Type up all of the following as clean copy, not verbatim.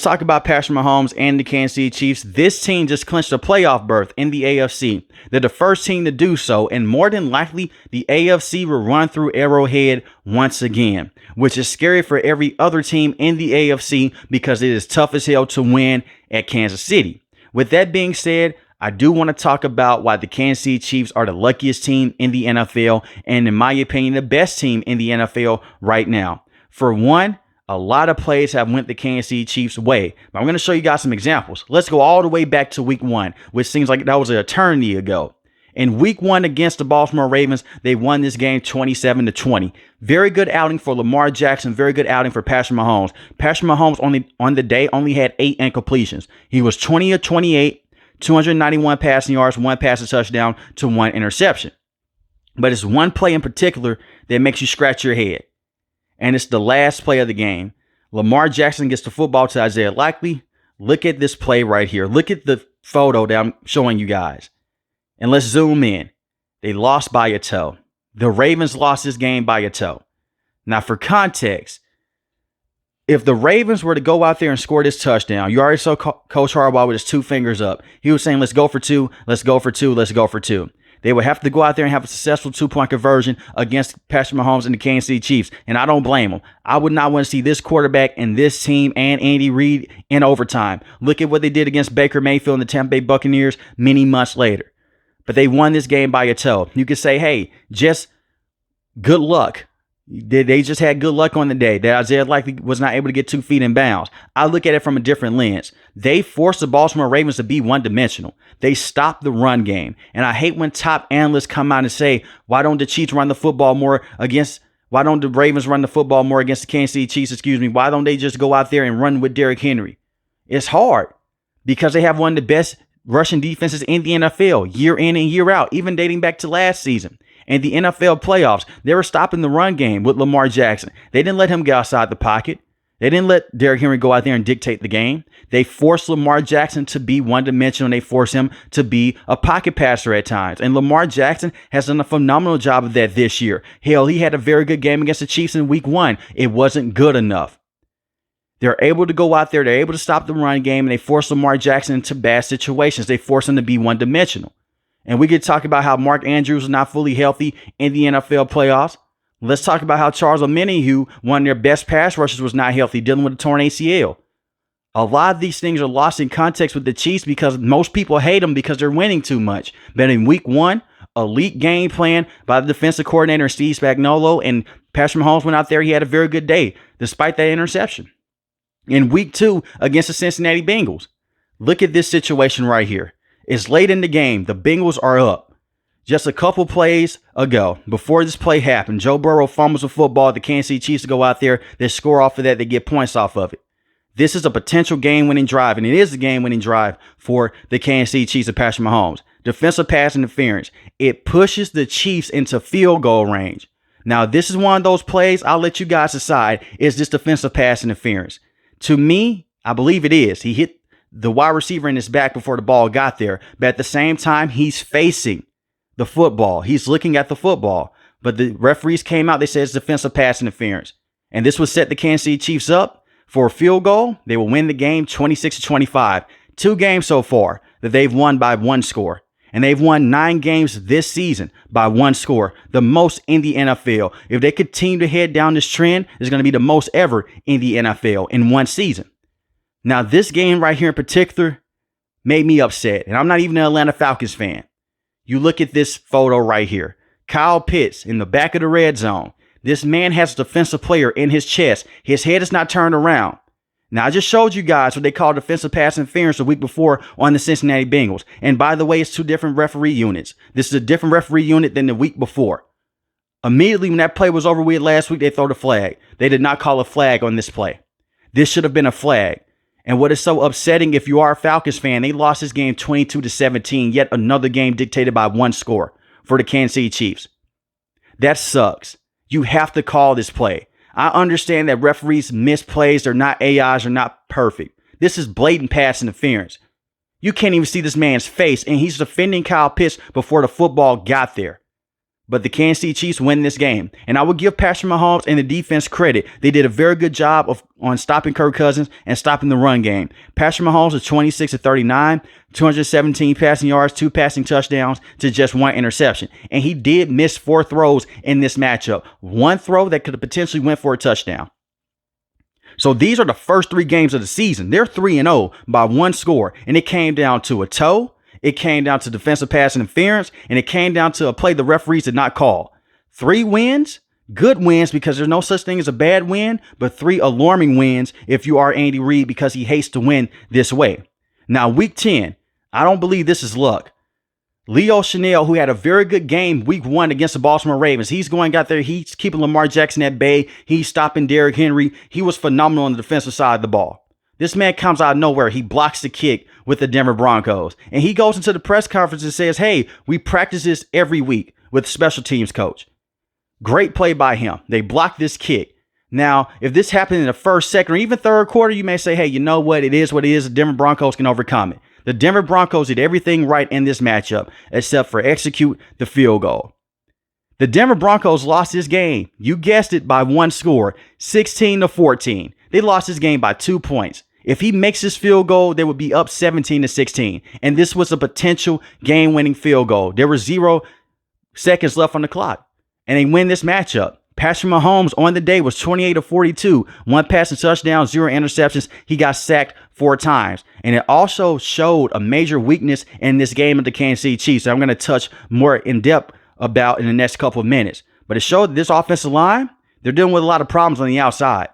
talk about Patrick Mahomes and the Kansas City Chiefs. This team just clinched a playoff berth in the AFC. They're the first team to do so, and more than likely, the AFC will run through Arrowhead once again, which is scary for every other team in the AFC because it is tough as hell to win at Kansas City. With that being said, I do want to talk about why the Kansas City Chiefs are the luckiest team in the NFL, and in my opinion, the best team in the NFL right now. For one, a lot of plays have went the Kansas City Chiefs' way. But I'm going to show you guys some examples. Let's go all the way back to week 1, which seems like that was an eternity ago. In week 1 against the Baltimore Ravens, they won this game 27-20. Very good outing for Lamar Jackson. Very good outing for Patrick Mahomes. Patrick Mahomes on the day only had 8 incompletions. He was 20 of 28, 291 passing yards, 1 passing touchdown to 1 interception. But it's one play in particular that makes you scratch your head. And it's the last play of the game. Lamar Jackson gets the football to Isaiah Likely. Look at this play right here. Look at the photo that I'm showing you guys. And let's zoom in. They lost by a toe. The Ravens lost this game by a toe. Now, for context, if the Ravens were to go out there and score this touchdown, you already saw Coach Harbaugh with his 2 fingers up. He was saying, let's go for 2, let's go for 2, let's go for 2. They would have to go out there and have a successful 2-point conversion against Patrick Mahomes and the Kansas City Chiefs. And I don't blame them. I would not want to see this quarterback and this team and Andy Reid in overtime. Look at what they did against Baker Mayfield and the Tampa Bay Buccaneers many months later. But they won this game by a toe. You could say, hey, just good luck. They just had good luck on the day that Isaiah Likely was not able to get 2 feet in bounds. I look at it from a different lens. They forced the Baltimore Ravens to be one-dimensional. They stopped the run game. And I hate when top analysts come out and say, why don't the Chiefs run the football more against, why don't the Ravens run the football more against the Kansas City Chiefs, Why don't they just go out there and run with Derrick Henry? It's hard because they have one of the best rushing defenses in the NFL year in and year out, even dating back to last season. And the NFL playoffs, they were stopping the run game with Lamar Jackson. They didn't let him get outside the pocket. They didn't let Derrick Henry go out there and dictate the game. They forced Lamar Jackson to be one-dimensional. They forced him to be a pocket passer at times. And Lamar Jackson has done a phenomenal job of that this year. Hell, he had a very good game against the Chiefs in week 1. It wasn't good enough. They're able to go out there. They're able to stop the run game, and they force Lamar Jackson into bad situations. They force him to be one-dimensional. And we could talk about how Mark Andrews is not fully healthy in the NFL playoffs. Let's talk about how Charles Omenihu, one of their best pass rushers, was not healthy, dealing with a torn ACL. A lot of these things are lost in context with the Chiefs because most people hate them because they're winning too much. But in week 1, elite game plan by the defensive coordinator, Steve Spagnuolo, and Patrick Mahomes went out there. He had a very good day, despite that interception. In week 2, against the Cincinnati Bengals, look at this situation right here. It's late in the game. The Bengals are up. Just a couple plays ago, before this play happened, Joe Burrow fumbles the football. The Kansas City Chiefs go out there. They score off of that. They get points off of it. This is a potential game-winning drive, and it is a game-winning drive for the Kansas City Chiefs and Patrick Mahomes. Defensive pass interference. It pushes the Chiefs into field goal range. Now, this is one of those plays. I'll let you guys decide. Is this defensive pass interference? To me, I believe it is. He hit the wide receiver in his back before the ball got there. But at the same time, he's facing the football. He's looking at the football. But the referees came out. They said it's defensive pass interference. And this would set the Kansas City Chiefs up for a field goal. They will win the game 26-25. 2 games so far that they've won by 1 score. And they've won 9 games this season by 1 score, the most in the NFL. If they continue to head down this trend, it's going to be the most ever in the NFL in 1 season. Now, this game right here in particular made me upset, and I'm not even an Atlanta Falcons fan. You look at this photo right here. Kyle Pitts in the back of the red zone. This man has a defensive player in his chest. His head is not turned around. Now, I just showed you guys what they call defensive pass interference the week before on the Cincinnati Bengals. And by the way, it's 2 different referee units. This is a different referee unit than the week before. Immediately when that play was over with last week, they throw the flag. They did not call a flag on this play. This should have been a flag. And what is so upsetting, if you are a Falcons fan, they lost this game 22-17, yet another game dictated by 1 score for the Kansas City Chiefs. That sucks. You have to call this play. I understand that referees miss plays. They're not AIs. They're not perfect. This is blatant pass interference. You can't even see this man's face, and he's defending Kyle Pitts before the football got there. But the Kansas City Chiefs win this game. And I would give Patrick Mahomes and the defense credit. They did a very good job on stopping Kirk Cousins and stopping the run game. Patrick Mahomes was 26 of 39, 217 passing yards, 2 passing touchdowns to just 1 interception. And he did miss 4 throws in this matchup. 1 throw that could have potentially went for a touchdown. So these are the first 3 games of the season. They're 3-0 by 1 score. And it came down to a toe. It came down to defensive pass interference, and it came down to a play the referees did not call. 3 wins, good wins because there's no such thing as a bad win, but 3 alarming wins if you are Andy Reid because he hates to win this way. Now, week 10, I don't believe this is luck. Leo Chanel, who had a very good game week 1 against the Baltimore Ravens, he's going out there. He's keeping Lamar Jackson at bay. He's stopping Derrick Henry. He was phenomenal on the defensive side of the ball. This man comes out of nowhere. He blocks the kick with the Denver Broncos. And he goes into the press conference and says, hey, we practice this every week with the special teams coach. Great play by him. They blocked this kick. Now, if this happened in the first, second, or even third quarter, you may say, hey, you know what? It is what it is. The Denver Broncos can overcome it. The Denver Broncos did everything right in this matchup except for execute the field goal. The Denver Broncos lost this game. You guessed it, by 1 score, 16-14. They lost this game by 2 points. If he makes this field goal, they would be up 17-16. And this was a potential game-winning field goal. There were 0 seconds left on the clock. And they win this matchup. Patrick Mahomes on the day was 28-42. 1 passing touchdown, 0 interceptions. He got sacked 4 times. And it also showed a major weakness in this game of the Kansas City Chiefs that I'm going to touch more in depth about in the next couple of minutes. But it showed that this offensive line, they're dealing with a lot of problems on the outside.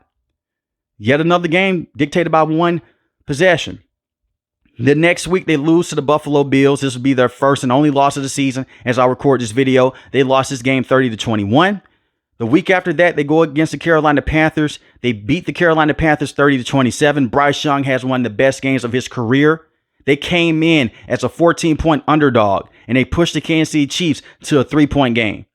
Yet another game dictated by 1 possession. The next week, they lose to the Buffalo Bills. This will be their first and only loss of the season as I record this video. They lost this game 30-21. The week after that, they go against the Carolina Panthers. They beat the Carolina Panthers 30-27. Bryce Young has one of the best games of his career. They came in as a 14-point underdog, and they pushed the Kansas City Chiefs to a 3-point game.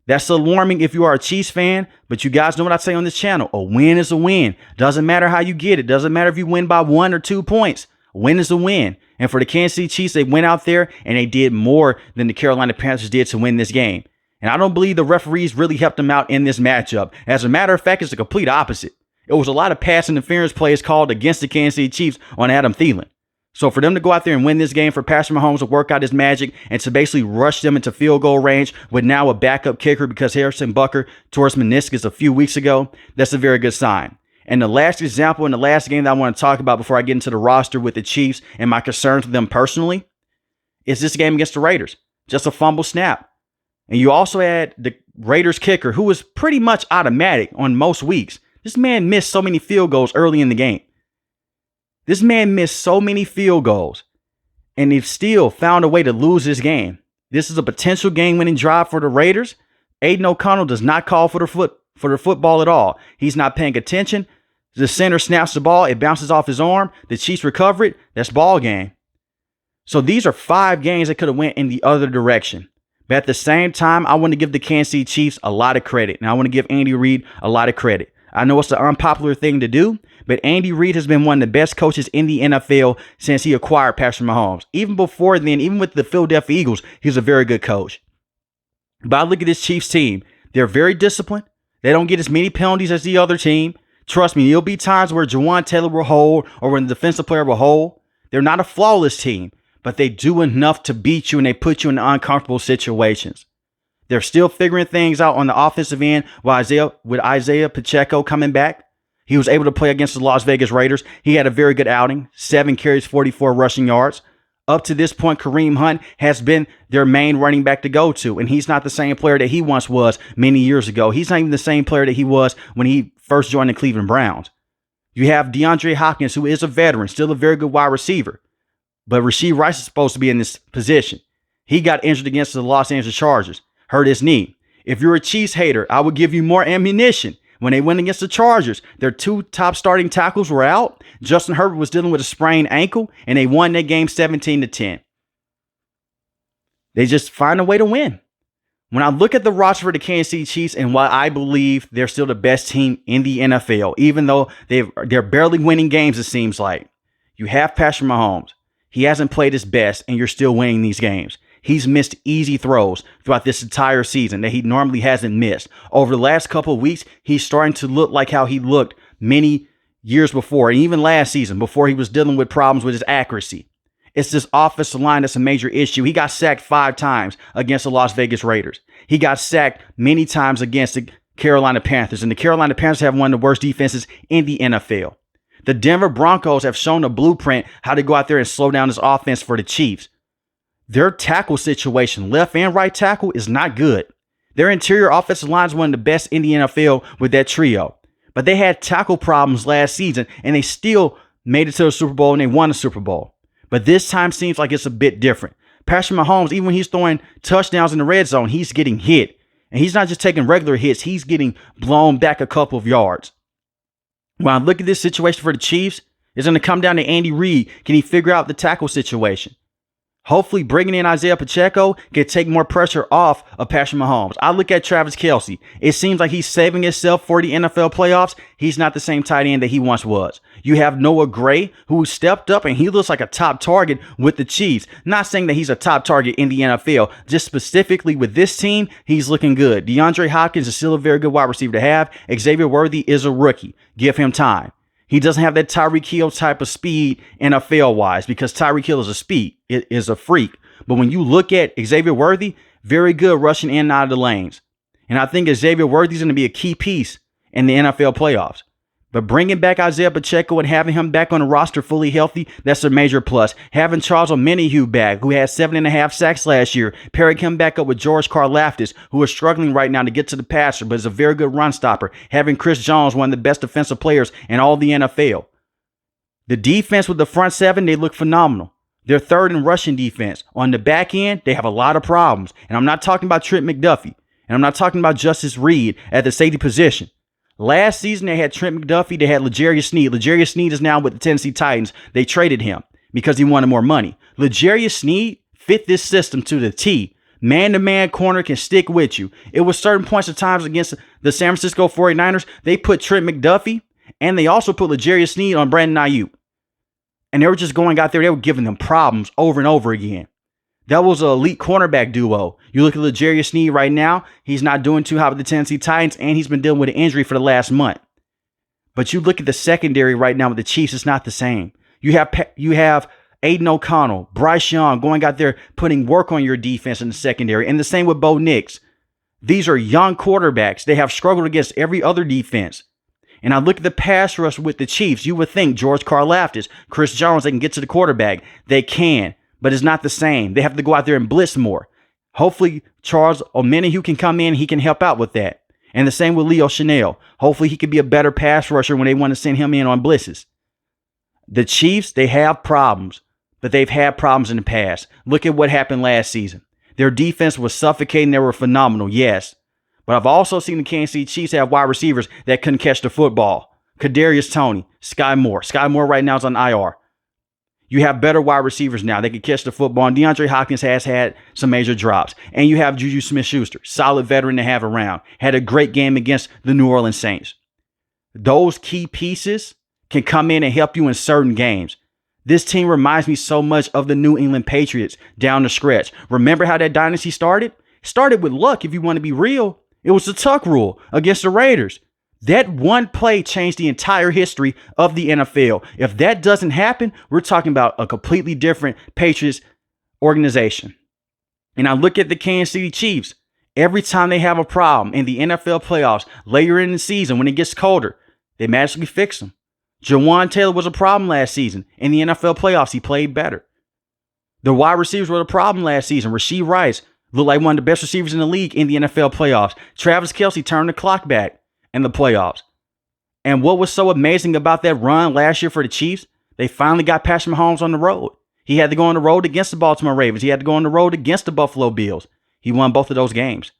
That's alarming if you are a Chiefs fan, but you guys know what I say on this channel. A win is a win. Doesn't matter how you get it. Doesn't matter if you win by 1 or 2 points. A win is a win. And for the Kansas City Chiefs, they went out there and they did more than the Carolina Panthers did to win this game. And I don't believe the referees really helped them out in this matchup. As a matter of fact, it's the complete opposite. It was a lot of pass interference plays called against the Kansas City Chiefs on Adam Thielen. So for them to go out there and win this game, for Patrick Mahomes to work out his magic and to basically rush them into field goal range with now a backup kicker because Harrison Butker tore his meniscus a few weeks ago, that's a very good sign. And the last example and the last game that I want to talk about before I get into the roster with the Chiefs and my concerns with them personally is this game against the Raiders. Just a fumble snap. And you also had the Raiders kicker, who was pretty much automatic on most weeks. This man missed so many field goals early in the game. This man missed so many field goals, and they've still found a way to lose this game. This is a potential game-winning drive for the Raiders. Aiden O'Connell does not call for the football at all. He's not paying attention. The center snaps the ball. It bounces off his arm. The Chiefs recover it. That's ball game. So these are 5 games that could have went in the other direction. But at the same time, I want to give the Kansas City Chiefs a lot of credit. And I want to give Andy Reid a lot of credit. I know it's the unpopular thing to do, but Andy Reid has been one of the best coaches in the NFL since he acquired Patrick Mahomes. Even before then, even with the Philadelphia Eagles, he's a very good coach. But I look at this Chiefs team. They're very disciplined. They don't get as many penalties as the other team. Trust me, there'll be times where Jawan Taylor will hold or when the defensive player will hold. They're not a flawless team, but they do enough to beat you and they put you in uncomfortable situations. They're still figuring things out on the offensive end with Isaiah Pacheco coming back. He was able to play against the Las Vegas Raiders. He had a very good outing, 7 carries, 44 rushing yards. Up to this point, Kareem Hunt has been their main running back to go to, and he's not the same player that he once was many years ago. He's not even the same player that he was when he first joined the Cleveland Browns. You have DeAndre Hopkins, who is a veteran, still a very good wide receiver, but Rashee Rice is supposed to be in this position. He got injured against the Los Angeles Chargers. Hurt his knee. If you're a Chiefs hater, I would give you more ammunition. When they went against the Chargers, their 2 top starting tackles were out. Justin Herbert was dealing with a sprained ankle, and they won that game 17-10. They just find a way to win. When I look at the roster for the Kansas City Chiefs and why I believe they're still the best team in the NFL, even though they're barely winning games, it seems like. You have Patrick Mahomes. He hasn't played his best, and you're still winning these games. He's missed easy throws throughout this entire season that he normally hasn't missed. Over the last couple of weeks, he's starting to look like how he looked many years before, and even last season before he was dealing with problems with his accuracy. It's this offensive line that's a major issue. He got sacked 5 times against the Las Vegas Raiders. He got sacked many times against the Carolina Panthers, and the Carolina Panthers have one of the worst defenses in the NFL. The Denver Broncos have shown a blueprint how to go out there and slow down this offense for the Chiefs. Their tackle situation, left and right tackle, is not good. Their interior offensive line is one of the best in the NFL with that trio. But they had tackle problems last season, and they still made it to the Super Bowl, and they won the Super Bowl. But this time seems like it's a bit different. Patrick Mahomes, even when he's throwing touchdowns in the red zone, he's getting hit. And he's not just taking regular hits, he's getting blown back a couple of yards. When I look at this situation for the Chiefs, it's going to come down to Andy Reid. Can he figure out the tackle situation? Hopefully, bringing in Isaiah Pacheco can take more pressure off of Patrick Mahomes. I look at Travis Kelce. It seems like he's saving himself for the NFL playoffs. He's not the same tight end that he once was. You have Noah Gray, who stepped up, and he looks like a top target with the Chiefs. Not saying that he's a top target in the NFL. Just specifically with this team, he's looking good. DeAndre Hopkins is still a very good wide receiver to have. Xavier Worthy is a rookie. Give him time. He doesn't have that Tyreek Hill type of speed NFL-wise because Tyreek Hill is a freak. But when you look at Xavier Worthy, very good rushing in and out of the lanes. And I think Xavier Worthy is going to be a key piece in the NFL playoffs. But bringing back Isaiah Pacheco and having him back on the roster fully healthy, that's a major plus. Having Charles Omenihu back, who had 7.5 sacks last year, pairing him back up with George Karlaftis, who is struggling right now to get to the passer, but is a very good run stopper. Having Chris Jones, one of the best defensive players in all the NFL. The defense with the front seven, they look phenomenal. They're third in rushing defense. On the back end, they have a lot of problems. And I'm not talking about Trent McDuffie. And I'm not talking about Justice Reed at the safety position. Last season, they had Trent McDuffie. They had L'Jarius Sneed. L'Jarius Sneed is now with the Tennessee Titans. They traded him because he wanted more money. L'Jarius Sneed fit this system to the T. Man-to-man corner can stick with you. It was certain points of times against the San Francisco 49ers. They put Trent McDuffie, and they also put L'Jarius Sneed on Brandon Ayuk. And they were just going out there. They were giving them problems over and over again. That was an elite cornerback duo. You look at L'Jarius Sneed right now, he's not doing too hot with the Tennessee Titans, and he's been dealing with an injury for the last month. But you look at the secondary right now with the Chiefs, it's not the same. You have Aiden O'Connell, Bryce Young going out there putting work on your defense in the secondary, and the same with Bo Nix. These are young quarterbacks. They have struggled against every other defense. And I look at the pass rush with the Chiefs. You would think George Karlaftis, Chris Jones, they can get to the quarterback. They can. But it's not the same. They have to go out there and blitz more. Hopefully, Charles Omenihu can come in. He can help out with that. And the same with Leo Chanel. Hopefully, he can be a better pass rusher when they want to send him in on blitzes. The Chiefs, they have problems, but they've had problems in the past. Look at what happened last season. Their defense was suffocating. They were phenomenal, yes. But I've also seen the Kansas City Chiefs have wide receivers that couldn't catch the football. Kadarius Toney, Sky Moore. Sky Moore right now is on IR. You have better wide receivers now. They can catch the football. And DeAndre Hopkins has had some major drops. And you have Juju Smith-Schuster, solid veteran to have around. Had a great game against the New Orleans Saints. Those key pieces can come in and help you in certain games. This team reminds me so much of the New England Patriots down the stretch. Remember how that dynasty started? It started with luck, if you want to be real. It was the Tuck rule against the Raiders. That one play changed the entire history of the NFL. If that doesn't happen, we're talking about a completely different Patriots organization. And I look at the Kansas City Chiefs. Every time they have a problem in the NFL playoffs, later in the season when it gets colder, they magically fix them. Jawan Taylor was a problem last season. In the NFL playoffs, he played better. The wide receivers were the problem last season. Rashee Rice looked like one of the best receivers in the league in the NFL playoffs. Travis Kelce turned the clock back in the playoffs. And what was so amazing about that run last year for the Chiefs, they finally got Patrick Mahomes on the road. He had to go on the road against the Baltimore Ravens. He had to go on the road against the Buffalo Bills. He won both of those games.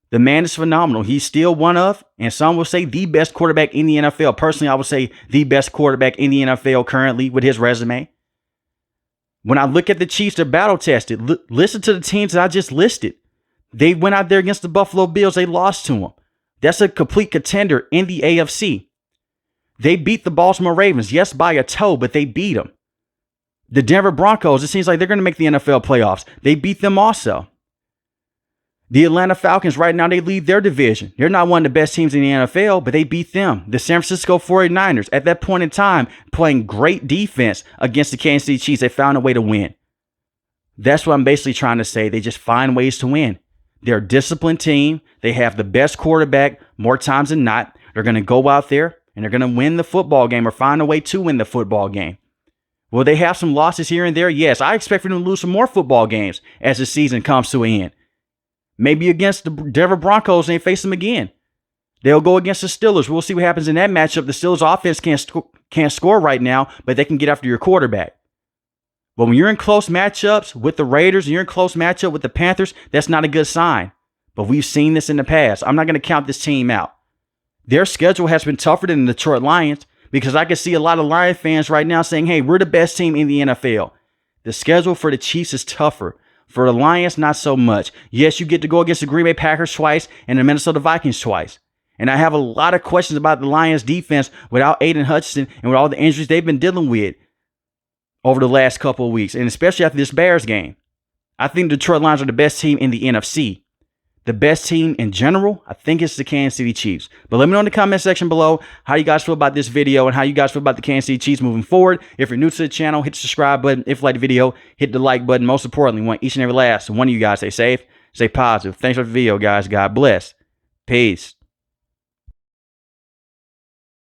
The man is phenomenal. He's still one of, and some will say, the best quarterback in the NFL. Personally, I would say the best quarterback in the NFL currently with his resume. When I look at the Chiefs, they're battle tested. Listen to the teams that I just listed. They went out there against the Buffalo Bills. They lost to them. That's a complete contender in the AFC. They beat the Baltimore Ravens, yes, by a toe, but they beat them. The Denver Broncos, it seems like they're going to make the NFL playoffs. They beat them also. The Atlanta Falcons, right now, they lead their division. They're not one of the best teams in the NFL, but they beat them. The San Francisco 49ers, at that point in time, playing great defense against the Kansas City Chiefs, they found a way to win. That's what I'm basically trying to say. They just find ways to win. They're a disciplined team. They have the best quarterback more times than not. They're going to go out there and they're going to win the football game or find a way to win the football game. Will they have some losses here and there? Yes, I expect for them to lose some more football games as the season comes to an end. Maybe against the Denver Broncos, and they face them again. They'll go against the Steelers. We'll see what happens in that matchup. The Steelers offense can't score right now, but they can get after your quarterback. But when you're in close matchups with the Raiders and you're in close matchup with the Panthers, that's not a good sign. But we've seen this in the past. I'm not going to count this team out. Their schedule has been tougher than the Detroit Lions because I can see a lot of Lion fans right now saying, hey, we're the best team in the NFL. The schedule for the Chiefs is tougher. For the Lions, not so much. Yes, you get to go against the Green Bay Packers twice and the Minnesota Vikings twice. And I have a lot of questions about the Lions defense without Aiden Hutchinson and with all the injuries they've been dealing with over the last couple of weeks, and especially after this Bears game. I think the Detroit Lions are the best team in the NFC. The best team in general, I think it's the Kansas City Chiefs. But let me know in the comment section below how you guys feel about this video and how you guys feel about the Kansas City Chiefs moving forward. If you're new to the channel, hit the subscribe button. If you like the video, hit the like button. Most importantly, we want each and every last one of you guys stay safe, stay positive. Thanks for the video, guys. God bless. Peace.